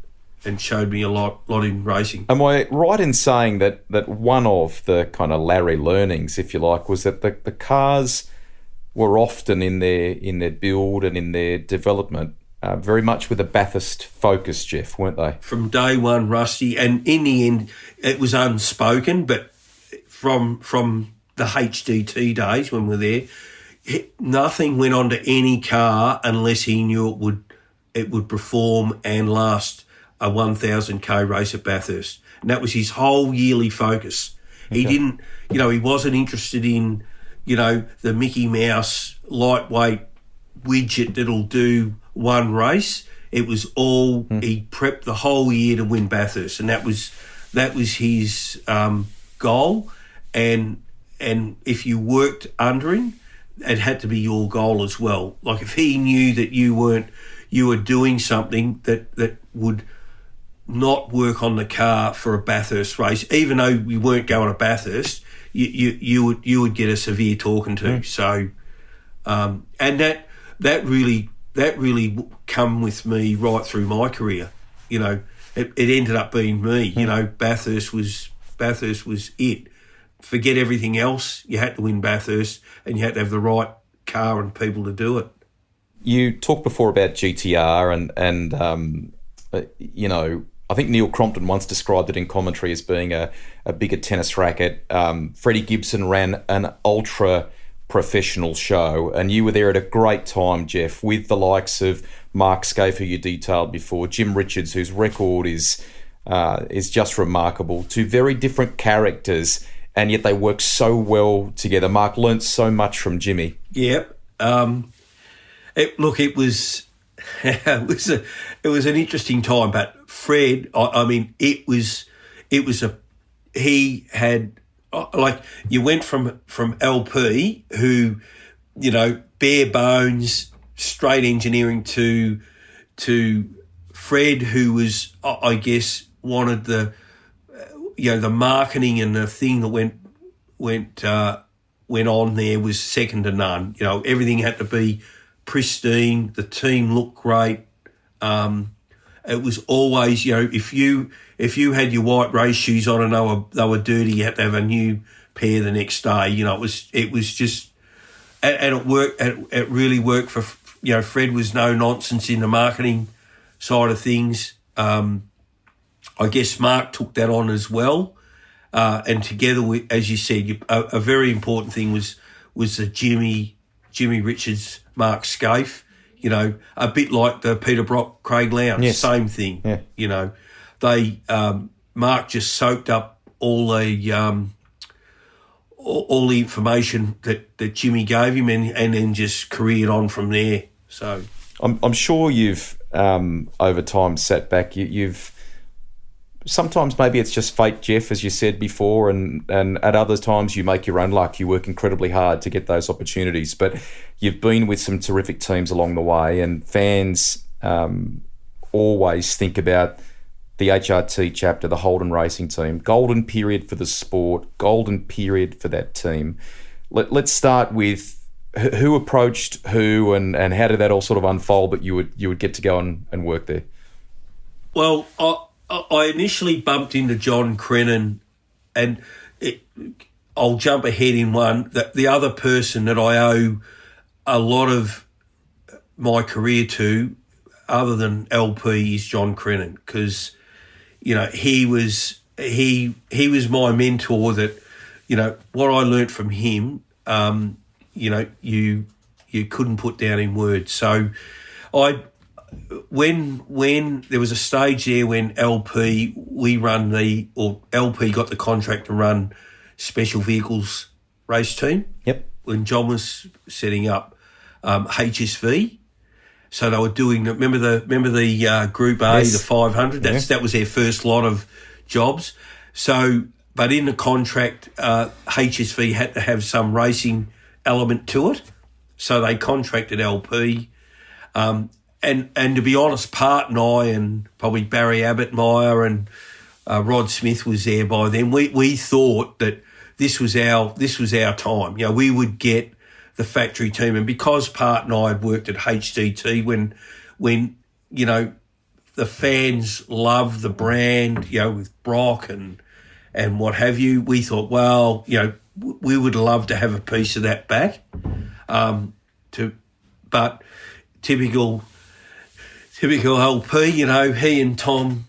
showed me a lot in racing. Am I right in saying that one of the kind of Larry learnings, if you like, was that the cars were often in their build and in their development very much with a Bathurst focus, Jeff, weren't they? From day one, Rusty, and in the end, it was unspoken, but from the HDT days when we were there, nothing went onto any car unless he knew it would perform and last a 1,000k race at Bathurst, and that was his whole yearly focus. Okay. He didn't, he wasn't interested in, the Mickey Mouse lightweight widget that'll do one race. It was all he prepped the whole year to win Bathurst, and that was his goal. And if you worked under him, it had to be your goal as well. Like if he knew that you were doing something that would not work on the car for a Bathurst race, even though we weren't going to Bathurst, you would get a severe talking to. So, and that really come with me right through my career. It ended up being me. Bathurst was it. Forget everything else. You had to win Bathurst, and you had to have the right car and people to do it. You talked before about GTR, and I think Neil Crompton once described it in commentary as being a bigger tennis racket. Freddie Gibson ran an ultra professional show, and you were there at a great time, Jeff, with the likes of Mark Scaife, who you detailed before, Jim Richards, whose record is just remarkable. Two very different characters, and yet they work so well together. Mark learnt so much from Jimmy. Yep. It was it was an interesting time, but Fred, he had, like, you went from LP, who, bare bones, straight engineering, to Fred, who was, I guess, wanted the marketing, and the thing that went on there was second to none. Everything had to be pristine. The team looked great. It was always, if you had your white race shoes on and they were dirty, you had to have a new pair the next day. It was just and it worked. It really worked for, you know, Fred was no nonsense in the marketing side of things. I guess Mark took that on as well, and together with, as you said, a very important thing was the Jimmy Richards, Mark Scaife. You know, a bit like the Peter Brock, Craig Lowndes, Yes. same thing. Yeah. You know, they Mark just soaked up all the information that Jimmy gave him, and then just careered on from there. So I'm sure you've over time sat back. You've sometimes maybe it's just fate, Jeff, as you said before, and at other times you make your own luck. You work incredibly hard to get those opportunities, but you've been with some terrific teams along the way, and fans always think about the HRT chapter, the Holden Racing team. Golden period for the sport, golden period for that team. Let's start with who approached who, and how did that all sort of unfold, but you would get to go and work there? Well, I initially bumped into John Crennan, and I'll jump ahead in one. The other person that I owe a lot of my career to, other than LP, is John Crennan, because, you know, he was my mentor. That, you know, what I learnt from him, you know, you couldn't put down in words. So when there was a stage there when LP got the contract to run special vehicles race team. Yep. When John was setting up HSV, so they were doing. Remember the Group A, Yes. the 500. That was their first lot of jobs. So, but in the contract, HSV had to have some racing element to it, so they contracted LP. And to be honest, Part and I, and probably Barry Abbottmeyer and Rod Smith was there by then. We thought that this was our time. You know, we would get the factory team, and because Part and I had worked at HDT when you know the fans loved the brand, you know, with Brock and what have you, we thought, well, you know, we would love to have a piece of that back. But typical LP, you know, he and Tom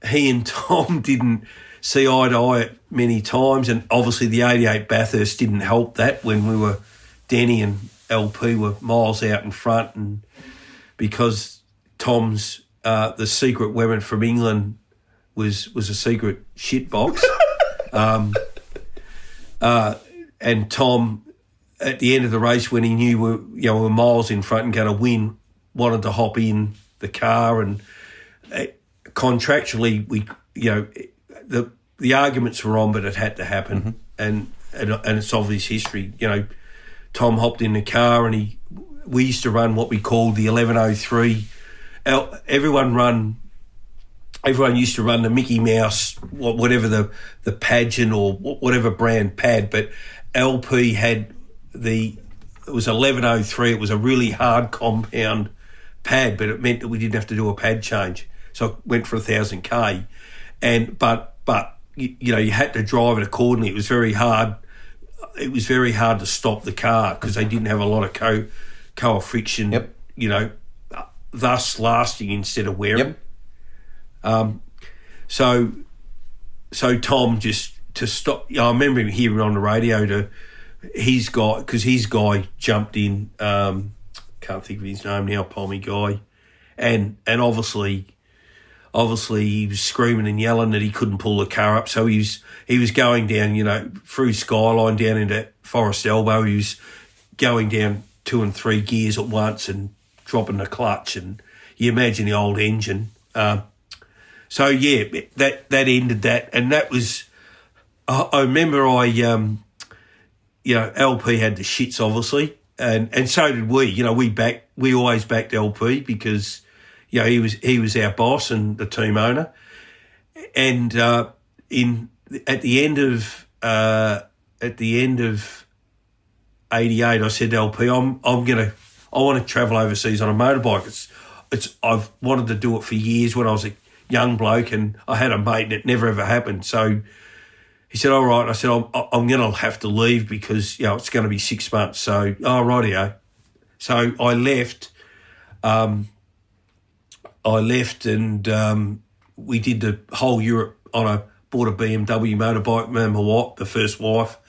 didn't see eye to eye many times, and obviously the 88 Bathurst didn't help that when we were, Denny and LP were miles out in front, and because Tom's the secret weapon from England was a secret shit box, and Tom, at the end of the race, when he knew we were miles in front and going to win, wanted to hop in the car, and contractually the arguments were on, but it had to happen, and it's obvious history. You know, Tom hopped in the car, and we used to run what we called the 1103. Everyone used to run the Mickey Mouse, whatever the pageant or whatever brand pad, but LP had it was 1103. It was a really hard compound pad, but it meant that we didn't have to do a pad change. So it went for 1,000K, but you know, you had to drive it accordingly. It was very hard. It was very hard to stop the car because they didn't have a lot of coa friction. Yep. You know, thus lasting instead of wearing. Yep. So Tom, just to stop. I remember him hearing on the radio to his guy, because his guy jumped in. Can't think of his name now, Pommy guy, and obviously he was screaming and yelling that he couldn't pull the car up. So he was going down, you know, through Skyline down into Forest Elbow. He was going down 2 and 3 gears at once and dropping the clutch, and you imagine the old engine. So yeah, that ended that, and that was. I remember you know, LP had the shits obviously, and so did we. You know, we always backed LP because, you know, he was our boss and the team owner. And at the end of '88, I said to LP, I want to travel overseas on a motorbike. I've wanted to do it for years when I was a young bloke, and I had a mate, and it never ever happened. So he said, all right. I said, I'm going to have to leave because, it's going to be 6 months. So, rightio. So I left. And we did the whole Europe bought a BMW motorbike. My wife, the first wife,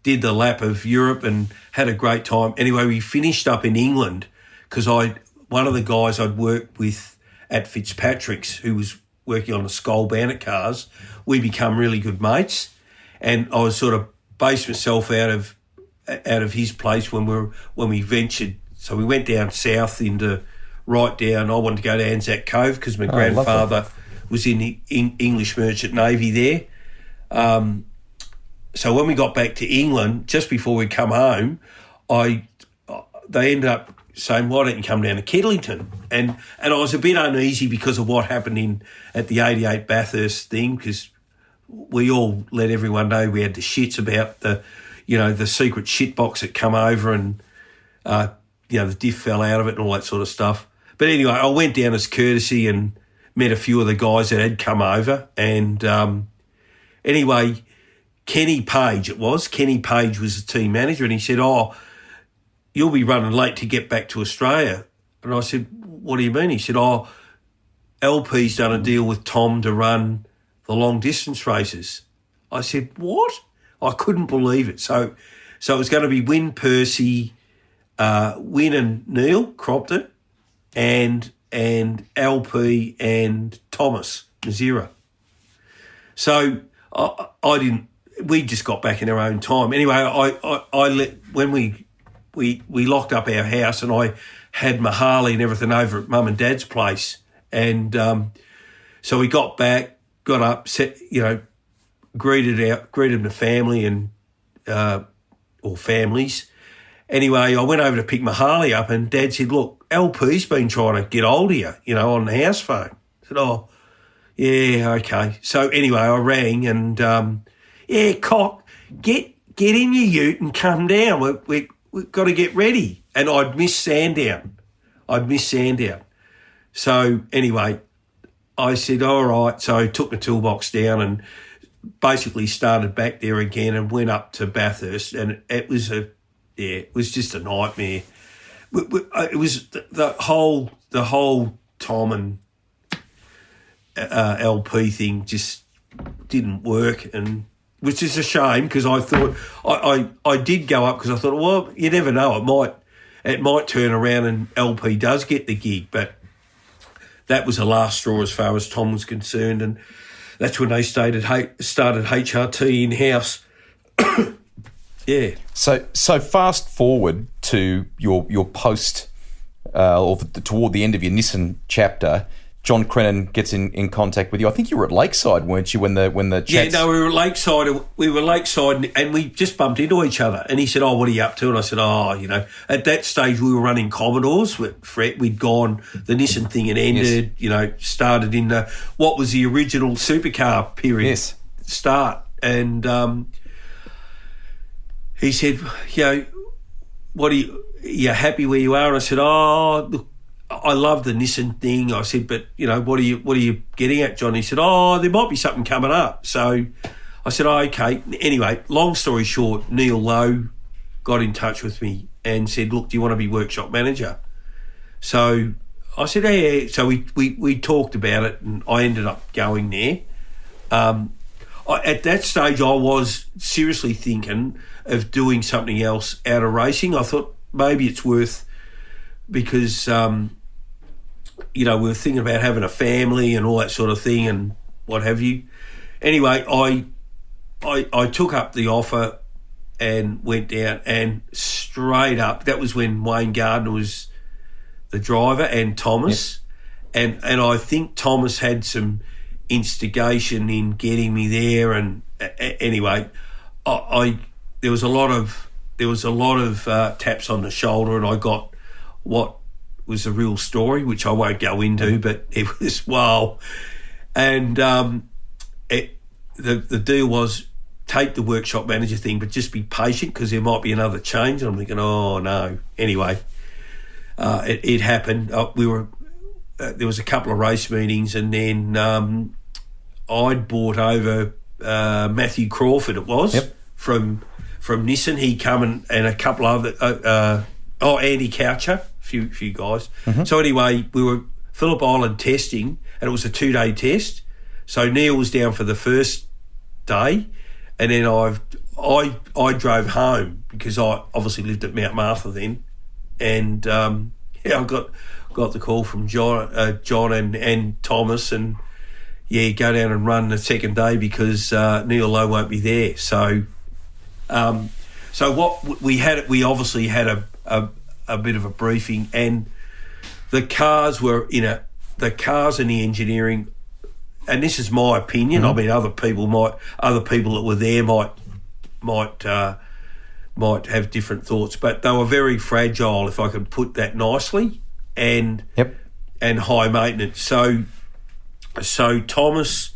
did the lap of Europe and had a great time. Anyway, we finished up in England because one of the guys I'd worked with at Fitzpatrick's, who was working on the Skoll Bandit cars, we become really good mates. And I was sort of based myself out of his place when we ventured. So we went down south right down. I wanted to go to Anzac Cove because my grandfather was in the English Merchant Navy there. So when we got back to England, just before we come home, they ended up saying, why don't you come down to Kedlington? And I was a bit uneasy because of what happened at the 88 Bathurst thing, because we all let everyone know we had the shits about the secret shit box that come over and, the diff fell out of it and all that sort of stuff. But anyway, I went down as courtesy and met a few of the guys that had come over. And anyway, Kenny Page was the team manager, and he said, you'll be running late to get back to Australia. And I said, what do you mean? He said, LP's done a deal with Tom to run the long distance races. I said, what? I couldn't believe it. So it was going to be Win Percy, Win and Neil Crompton, and LP and Thomas Mazira. So I didn't. We just got back in our own time. Anyway, when we locked up our house, and I had my Harley and everything over at Mum and Dad's place, and so we got back, got up, greeted the family and or families. Anyway, I went over to pick my Harley up, and Dad said, look, LP's been trying to get hold of you, on the house phone. I said, yeah, okay. So anyway, I rang and, Cock, get in your ute and come down. We've got to get ready. And I'd missed Sandown. So anyway, I said, all right. So I took the toolbox down and basically started back there again and went up to Bathurst, and it was just a nightmare. It was the whole Tom and LP thing just didn't work, and which is a shame because I thought I did go up because I thought, well, you never know, it might turn around and LP does get the gig, but that was the last straw as far as Tom was concerned, and that's when they started HRT in-house. Yeah. So fast forward to your post, or toward the end of your Nissan chapter, John Crennan gets in contact with you. I think you were at Lakeside, weren't you, when the chats... Yeah, no, we were at Lakeside and we just bumped into each other. And he said, what are you up to? And I said, at that stage we were running Commodores with Fred. We'd gone, the Nissan thing had ended, yes. Started in what was the original supercar period start. And he said, what are you happy where you are? And I said, look, I love the Nissan thing. I said, but what are you getting at, John? He said, there might be something coming up. So I said, okay. Anyway, long story short, Neil Lowe got in touch with me and said, look, do you want to be workshop manager? So I said, yeah. So we talked about it, and I ended up going there. At that stage, I was seriously thinking of doing something else out of racing. I thought maybe it's worth, because we were thinking about having a family and all that sort of thing and what have you. Anyway, I took up the offer and went down, and straight up, that was when Wayne Gardner was the driver and Thomas. Yep. And I think Thomas had some instigation in getting me there, and anyway, there was a lot of taps on the shoulder, and I got what was a real story, which I won't go into, but it was wow. And the deal was take the workshop manager thing, but just be patient because there might be another change. And I'm thinking, oh no. Anyway, it happened. There was a couple of race meetings, and then I'd bought over Matthew Crawford, it was, Yep. from Nissan. He come and a couple of other, Andy Coucher, a few guys. So anyway, we were Phillip Island testing, and it was a 2-day test. So Neil was down for the first day, and then I drove home because I obviously lived at Mount Martha then, and I got the call from John and Thomas, and go down and run the second day because Neil Lowe won't be there. So what we obviously had a bit of a briefing, and the cars were the cars and the engineering, and this is my opinion. I mean, other people that were there might have different thoughts, but they were very fragile, if I could put that nicely, and high maintenance. So Thomas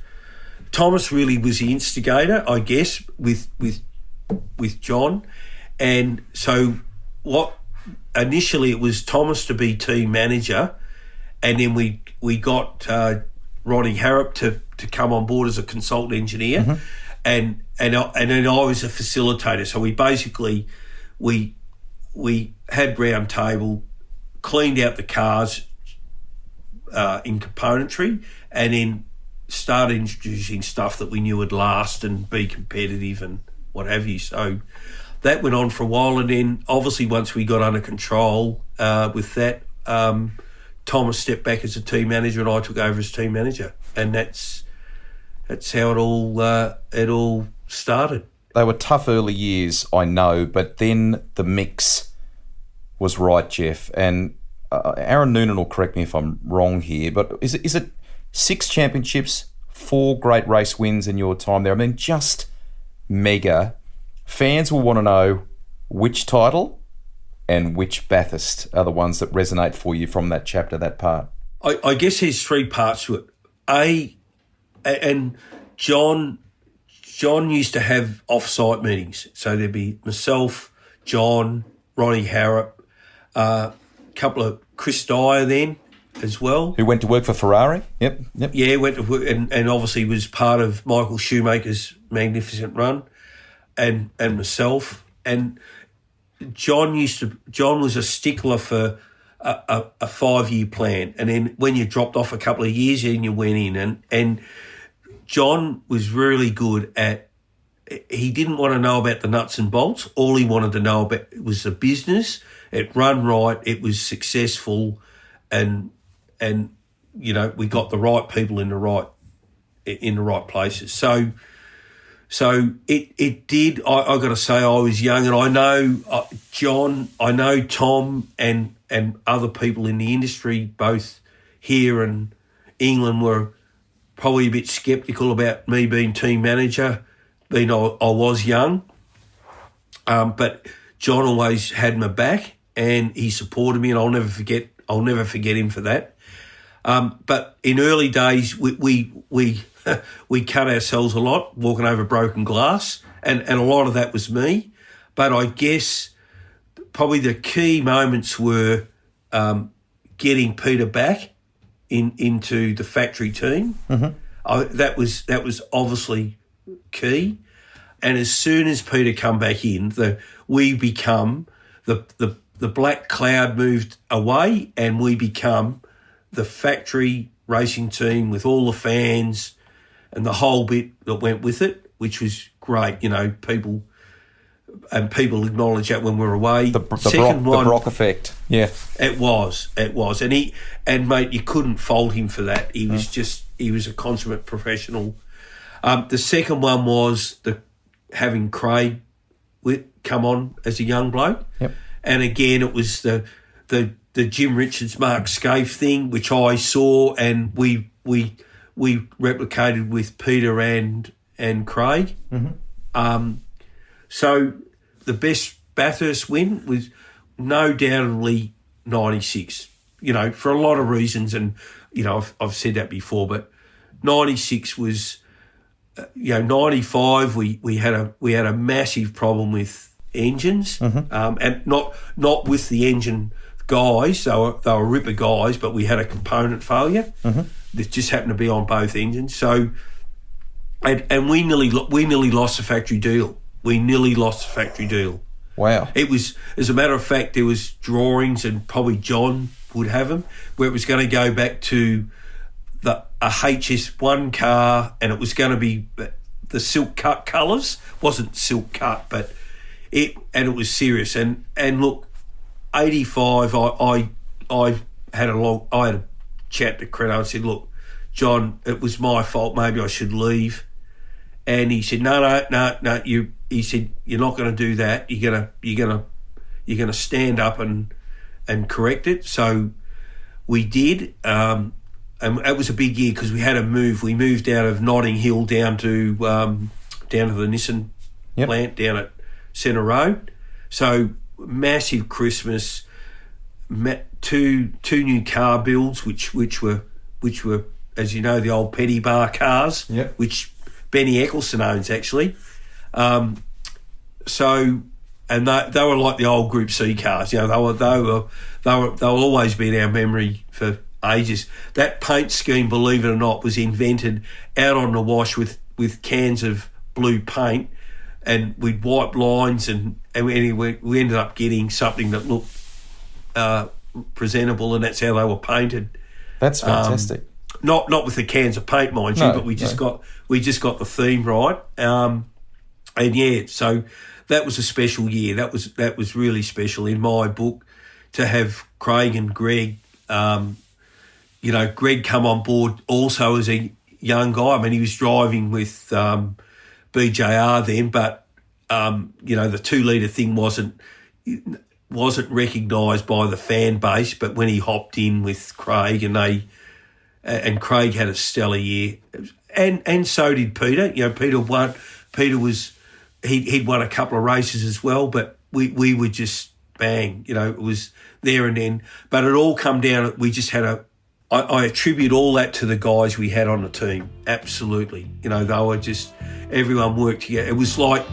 really was the instigator, I guess, with John, and so what initially it was Thomas to be team manager, and then we got Ronnie Harrop to come on board as a consultant engineer, and then I was a facilitator. So we basically we had round table, cleaned out the cars in componentry, and then started introducing stuff that we knew would last and be competitive and what have you. So that went on for a while, and then obviously once we got under control with that, Thomas stepped back as a team manager and I took over as team manager, and that's how it all started. They were tough early years, I know, but then the mix was right, Jeff. And Aaron Noonan will correct me if I'm wrong here, but is it 6 championships, 4 great race wins in your time there? I mean, just mega. Fans will want to know which title and which Bathurst are the ones that resonate for you from that chapter, that part. I guess there's 3 parts to it. And John used to have off-site meetings. So there'd be myself, John, Ronnie Harrop, a couple of Chris Dyer then as well. Who went to work for Ferrari? Yep. Yeah, went to work and obviously was part of Michael Shoemaker's magnificent run, and myself. And John was a stickler for a 5-year plan. And then when you dropped off a couple of years, then you went in. And John was really good at, he didn't want to know about the nuts and bolts. All he wanted to know about was the business. It run right. It was successful. And we got the right people in the right places. So it did. I got to say, I was young, and I know John, I know Tom, and other people in the industry, both here and England, were probably a bit sceptical about me being team manager, being I was young. But John always had my back, and he supported me, and I'll never forget him for that. But in early days, we cut ourselves a lot, walking over broken glass, and a lot of that was me. But I guess probably the key moments were getting Peter back into the factory team. That was obviously key. And as soon as Peter come back in, we become the black cloud moved away, and we become the factory racing team with all the fans and the whole bit that went with it, which was great. People acknowledge that when we're away. The Brock effect. Yeah. It was. And mate, you couldn't fault him for that. He was a consummate professional. The second one was having Craig come on as a young bloke. Yep. And again, it was the Jim Richards, Mark Scaife thing, which I saw, and we replicated with Peter and Craig. So the best Bathurst win was no doubtedly 96. For a lot of reasons, and I've said that before, but 96 was. 95 we had a massive problem with engines, and not with the engine guys. They were ripper guys, but we had a component failure that just happened to be on both engines. So and we nearly lost the factory deal. Wow. It was, as a matter of fact, there was drawings, and probably John would have them, where it was going to go back to a HS1 car, and it was going to be the silk cut colours. Wasn't silk cut, but it was serious. And look, 85. I had a chat to Credo and said, look, John, it was my fault. Maybe I should leave. And he said, no. He said, you're not going to do that. You're gonna stand up and correct it. So we did, and it was a big year because we had to move. We moved out of Notting Hill down to the Nissan plant down at Centre Road. So massive Christmas. Two new car builds, which were, as you know, the old Petty Bar cars, which Benny Eccleston owns actually. So, and they were like the old Group C cars. You know, they'll always be in our memory for ages. That paint scheme, believe it or not, was invented out on the wash with cans of blue paint, and we'd wipe lines, and we ended up getting something that looked presentable, and that's how they were painted. That's fantastic. Not with the cans of paint, mind you, but we just got the theme right. And yeah, so that was a special year. That was really special in my book to have Craig and Greg. Greg come on board also as a young guy. I mean, he was driving with BJR then, but the 2 litre thing wasn't recognised by the fan base. But when he hopped in with Craig, and Craig had a stellar year, and so did Peter. You know, Peter won. Peter was he'd won a couple of races as well, but we were just bang. You know, it was there and then. But it all come down. We just had I attribute all that to the guys we had on the team. Absolutely. You know, they were just, everyone worked together. It was like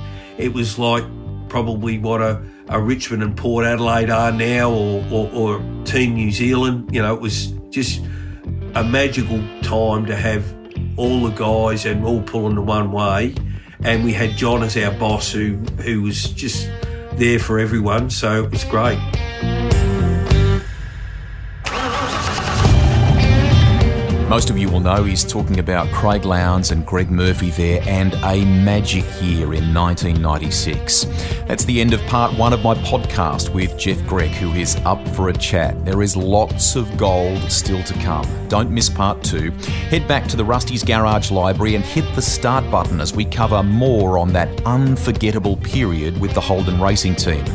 probably what a Richmond and Port Adelaide are now, or Team New Zealand. You know, it was just a magical time to have all the guys and all pulling the one way. And we had John as our boss who was just there for everyone. So it was great. Most of you will know he's talking about Craig Lowndes and Greg Murphy there, and a magic year in 1996. That's the end of part 1 of my podcast with Jeff Grech, who is up for a chat. There is lots of gold still to come. Don't miss part 2. Head back to the Rusty's Garage Library and hit the start button as we cover more on that unforgettable period with the Holden Racing team.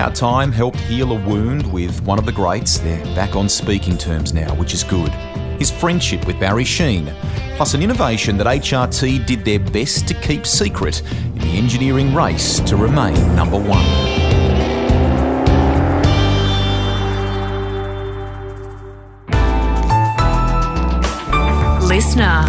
Our time helped heal a wound with one of the greats. They're back on speaking terms now, which is good. His friendship with Barry Sheen, plus an innovation that HRT did their best to keep secret in the engineering race to remain number 1. Listener.